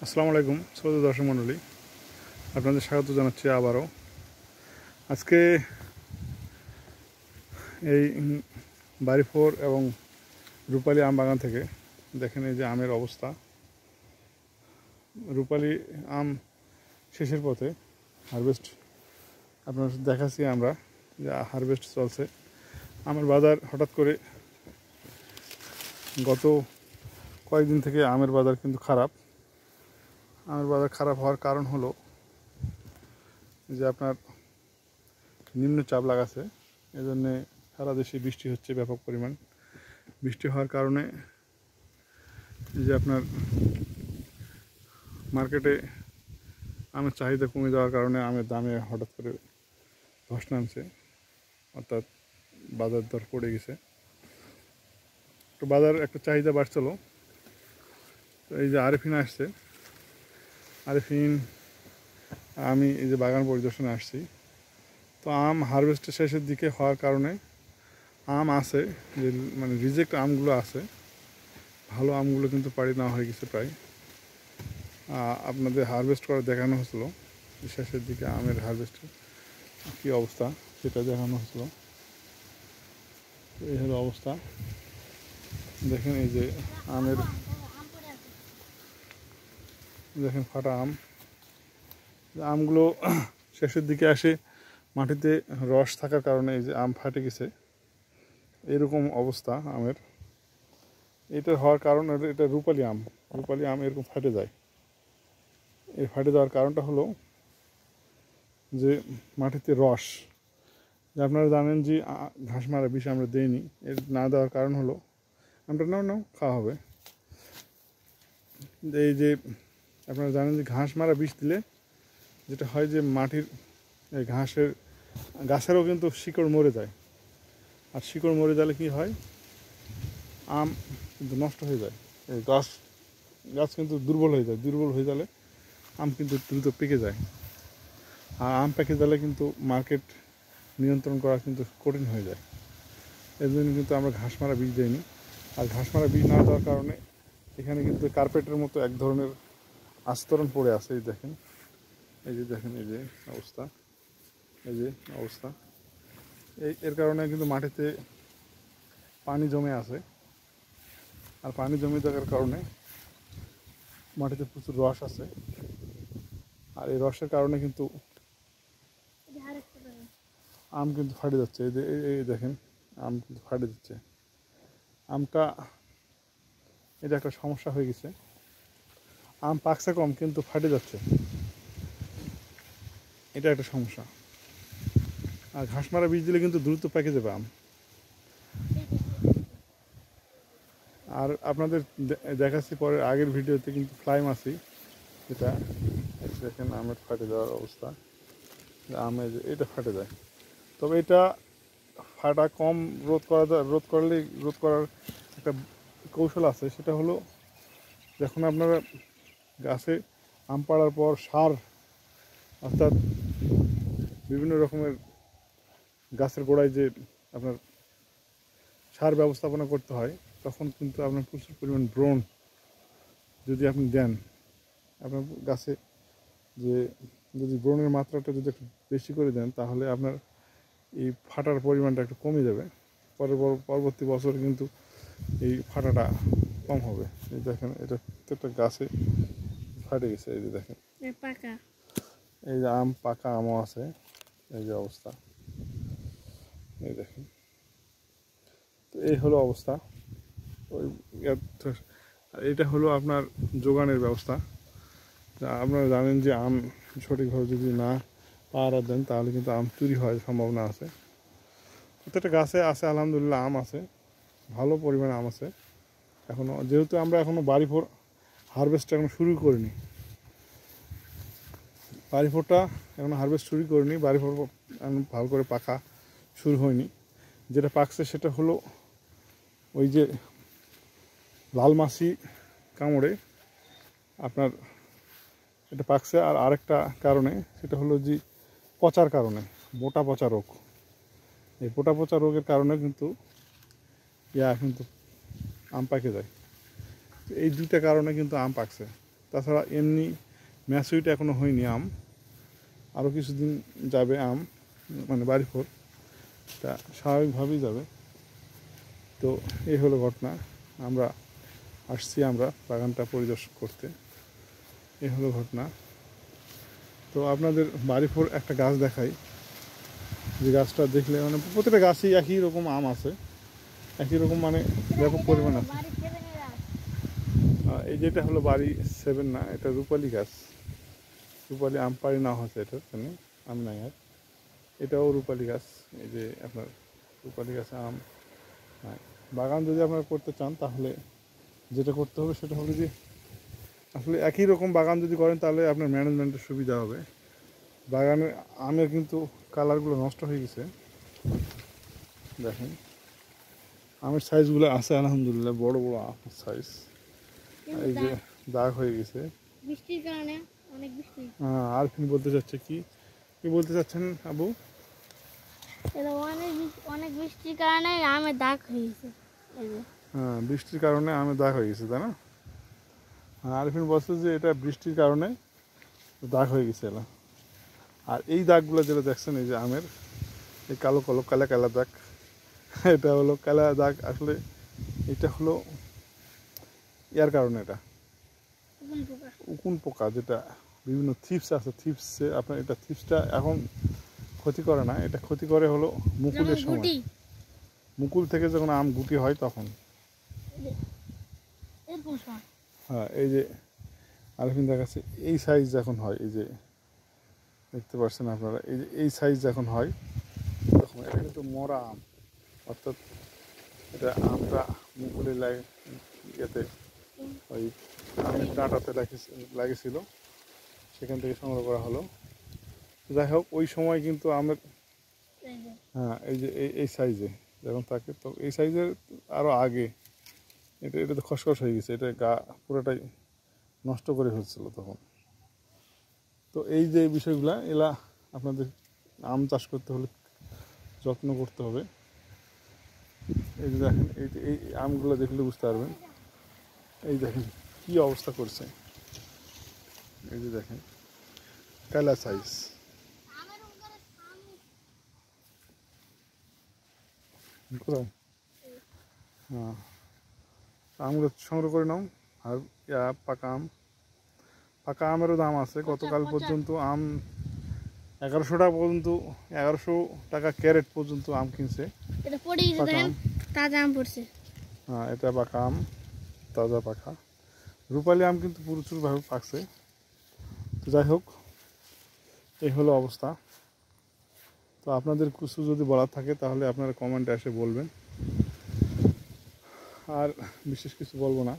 আসসালামু আলাইকুম শ্রোতা দর্শক মণ্ডলী, আপনাদের স্বাগত জানাচ্ছি আবারও। আজকে এই বাড়িফোর এবং রূপালী আম বাগান থেকে দেখেন এই যে আমের অবস্থা। রূপালী আম শেষের পথে, হারভেস্ট আপনার দেখাচ্ছি আমরা যে হারভেস্ট চলছে। আমের বাজার হঠাৎ করে গত কয়েকদিন থেকে আমের বাজার কিন্তু খারাপ। আমের বাজার খারাপ হওয়ার কারণ হলো যে আপনার নিম্নচাপ লাগাছে, এজন্যে সারা দেশে বৃষ্টি হচ্ছে ব্যাপক পরিমাণ। বৃষ্টি হওয়ার কারণে যে আপনার মার্কেটে আমের চাহিদা কমে যাওয়ার কারণে আমের দামে হঠাৎ করে ধস নামছে, অর্থাৎ বাজার দর পড়ে গেছে। তো বাজার একটা চাহিদা বাড়ছিল। তো এই যে আরেফিন আসছে, আরেফিন আমি এই যে বাগান পরিদর্শনে আসছি। তো আম হারভেস্টের শেষের দিকে হওয়ার কারণে আম আছে, যে মানে রিজেক্ট আমগুলো আছে, ভালো আমগুলো কিন্তু পাড়ি নেওয়া হয়ে গেছে প্রায়। আপনাদের হারভেস্ট করে দেখানো হয়েছিল, শেষের দিকে আমের হারভেস্টের কী অবস্থা সেটা দেখানো হয়েছিল। এই হলো অবস্থা, দেখেন এই যে আমের, দেখেন ফাটা আম। আমগুলো শেষের দিকে আসে মাটিতে রস থাকার কারণে এই যে আম ফাটে গেছে, এরকম অবস্থা আমের। এটা হওয়ার কারণ, এটা রূপালী আম। রূপালী আম এরকম ফাটে যায়। এই ফাটে যাওয়ার কারণটা হলো যে মাটিতে রস, যে আপনারা জানেন যে ঘাস মারা বিষ আমরা দিইনি। এর না দেওয়ার কারণ হলো, আমরা নাও খাওয়া হবে। এই যে আপনারা জানেন যে ঘাস মারা বিষ দিলে যেটা হয় যে মাটির এই গাছেরও কিন্তু শিকড় মরে যায়। আর শিকড় মরে গেলে কী হয়, আম কিন্তু নষ্ট হয়ে যায়। এই গাছ কিন্তু দুর্বল হয়ে যায়। দুর্বল হয়ে গেলে আম কিন্তু দ্রুত পেকে যায়। আর আম পেকে গেলে কিন্তু মার্কেট নিয়ন্ত্রণ করা কিন্তু কঠিন হয়ে যায়। এর জন্য কিন্তু আমরা ঘাস মারা বীজ দিইনি। আর ঘাস মারা বীজ না দেওয়ার কারণে এখানে কিন্তু কার্পেটের মতো এক ধরনের আস্তরণ পড়ে আছে। এই দেখেন, এই যে দেখেন, এই যে অবস্থা, এই যে অবস্থা। এর কারণে কিন্তু মাটিতে পানি জমে আছে। আর পানি জমে থাকার কারণে মাটিতে প্রচুর রস আছে। আর এই রসের কারণে কিন্তু আম কিন্তু ফাটে যাচ্ছে। এই দেখেন, আম কিন্তু ফাটে যাচ্ছে। আমটা, এটা একটা সমস্যা হয়ে গেছে। আম পাকছে কম কিন্তু ফাটে যাচ্ছে, এটা একটা সমস্যা। আর ঘাস মারা বীজ দিলে কিন্তু দ্রুত পেকে যাবে আম। আর আপনাদের দেখাচ্ছি পরে আগের ভিডিওতে কিন্তু ফ্লাই মাছি, যেটা দেখেন আমের ফাটে যাওয়ার অবস্থা। আমের এটা ফাটে যায়। তবে এটা ফাটা কম রোধ করার একটা কৌশল আছে। সেটা হলো, যখন আপনারা গাছে আম পাড়ার পর সার, অর্থাৎ বিভিন্ন রকমের গাছের গোড়ায় যে আপনার সার ব্যবস্থাপনা করতে হয়, তখন কিন্তু আপনার প্রচুর পরিমাণ ব্রণ যদি আপনি দেন আপনার গাছে, যে যদি ব্রণের মাত্রাটা যদি একটু বেশি করে দেন, তাহলে আপনার এই ফাটার পরিমাণটা একটু কমে যাবে। পরবর্তী বছর কিন্তু এই ফাটাটা কম হবে। এই দেখেন, এটা প্রত্যেকটা গাছে ফাটে গেছে। এই যে দেখেন, এই যে আম পাকা আমও আছে, এই যে অবস্থা, এই দেখেন। তো এই হলো অবস্থা। ওই এটা হলো আপনার যোগানের ব্যবস্থা। আপনারা জানেন যে আম সঠিকভাবে যদি না পাহারা দেন, তাহলে কিন্তু আম চুরি হওয়ার সম্ভাবনা আছে। প্রত্যেকটা গাছে আছে আলহামদুলিল্লাহ আম আছে, ভালো পরিমাণে আম আছে এখনও। যেহেতু আমরা এখনও বাড়িফোর হারভেস্ট এখনও শুরু করিনি, বাড়িফোরটা এখনও হারভেস্ট শুরু করিনি, বাড়িফোর এখন ভালো করে পাকা শুরু হয়নি। যেটা পাকছে সেটা হলো ওই যে লাল মাছি কামড়ে আপনার এটা পাকছে। আর আরেকটা কারণে, সেটা হলো যে পচার কারণে, মোটা পচা রোগ। এই মোটা পচা রোগের কারণে কিন্তু কিন্তু আম পাকে যায়। এই দুইটা কারণে কিন্তু আম পাকছে। তাছাড়া এমনি ম্যাচুরিটি এখনও হয়নি আম, আরও কিছুদিন যাবে আম, মানে বাড়ি ফোর, তা স্বাভাবিকভাবেই যাবে। তো এই হলো ঘটনা। আমরা আসছি বাগানটা পরিদর্শন করতে, এই হলো ঘটনা। তো আপনাদের বাড়ি ফোর একটা গাছ দেখাই, যে গাছটা দেখলে মানে প্রতিটা গাছই একই রকম আম আছে, একই রকম মানে ব্যাপক পরিমাণ আছে। এই যেটা হলো বাড়ি 7 না, এটা রূপালী গাছ, রূপালী আম পাড়ি না হচ্ছে এটার এখানে আম নাই আর। এটাও রূপালী গাছ, এই যে আপনার রূপালী গাছে আম নাই। বাগান যদি আপনারা করতে চান তাহলে যেটা করতে হবে সেটা হলো যে আসলে একই রকম বাগান যদি করেন তাহলে আপনার ম্যানেজমেন্টের সুবিধা হবে। বাগানের আমের কিন্তু কালারগুলো নষ্ট হয়ে গেছে, দেখেন আমের সাইজগুলো আছে আলহামদুলিল্লাহ, বড় বড় আমের সাইজ। এই যে দাগ হয়ে গেছে বৃষ্টির কারণে, অনেক বৃষ্টি। হ্যাঁ, আর কি বলতে চাচ্ছে, কি কি বলতে চাচ্ছেন আবু? এটা অনেক বৃষ্টির কারণে আমের দাগ হয়ে গেছে। হ্যাঁ, বৃষ্টির কারণে আমের দাগ হয়ে গেছে, তাই না? হ্যাঁ, আরিফিন বলছে যে এটা বৃষ্টির কারণে দাগ হয়ে গেছে এলা। আর এই দাগগুলো যেটা দেখছেন, এই যে আমের এই কালো কালো কালা কালা দাগ, এটা হলো কালা দাগ। আসলে এটা হলো ইয়ার কারণে, এটা উকুন পোকা, যেটা বিভিন্ন থিপস আছে, থিপসে আপনার এটা থিপসটা এখন ক্ষতি করে না, এটা ক্ষতি করে হলো মুকুলের সময়। মুকুল থেকে যখন আম গুটি হয় তখন। হ্যাঁ, এই যে আরিফিন দেখাচ্ছে এই সাইজ যখন হয়, এই যে দেখতে পাচ্ছেন আপনারা, এই যে এই সাইজ যখন হয় তখন এটা কিন্তু মরা আম, অর্থাৎ এটা আমটা মুকুলে ইয়েতে ওই আমের ডাঁটাতে লাগেছিল, সেখান থেকে সংগ্রহ করা হলো। যাই হোক, ওই সময় কিন্তু আমের, হ্যাঁ এই যে এই সাইজে যখন থাকে, তো এই সাইজের আরও আগে এটা তো খসখস হয়ে গেছে, এটা গা পুরোটাই নষ্ট করে ফেলছিল তখন। তো এই যে বিষয়গুলা, এলা আপনাদের আম চাষ করতে হলে যত্ন করতে হবে। এই যে দেখেন, এই আমগুলো দেখলে বুঝতে পারবেন, এই দেখেন কি অবস্থা করছে, এই যে দেখেন কালা সাইজ। কোথায়? হ্যাঁ, আমগুলো সংগ্রহ করে নাও। আর পাকা আমেরও দাম আছে। গতকাল পর্যন্ত আম 1100 টাকা পর্যন্ত, 1100 টাকা ক্যারেট পর্যন্ত আম কিনছে। তাজা আম পড়ছে। হ্যাঁ, এটা পাকা আম, তাজা পাকা। রূপালী আম কিন্তু প্রচুরভাবে পাকছে। তো যাই হোক, এই হলো অবস্থা। তো আপনাদের কিছু যদি বলার থাকে তাহলে আপনারা কমেন্টে এসে বলবেন, আর বিশেষ কিছু বলবো না।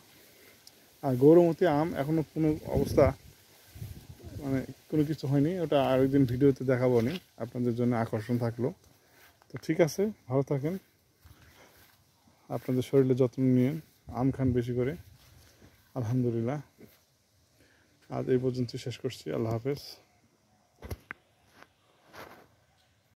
আর গৌরমতি আম এখনও কোনো অবস্থা মানে কোনো কিছু হয়নি, ওটা আরেকদিন ভিডিওতে দেখাবো নি, আপনাদের জন্য আকর্ষণ থাকলো। তো ঠিক আছে, ভালো থাকেন, আপনাদের শরীরের যত্ন নিন, আম খান বেশি করে। আলহামদুলিল্লাহ, আজ এই পর্যন্ত শেষ করছি। আল্লাহ হাফেজ।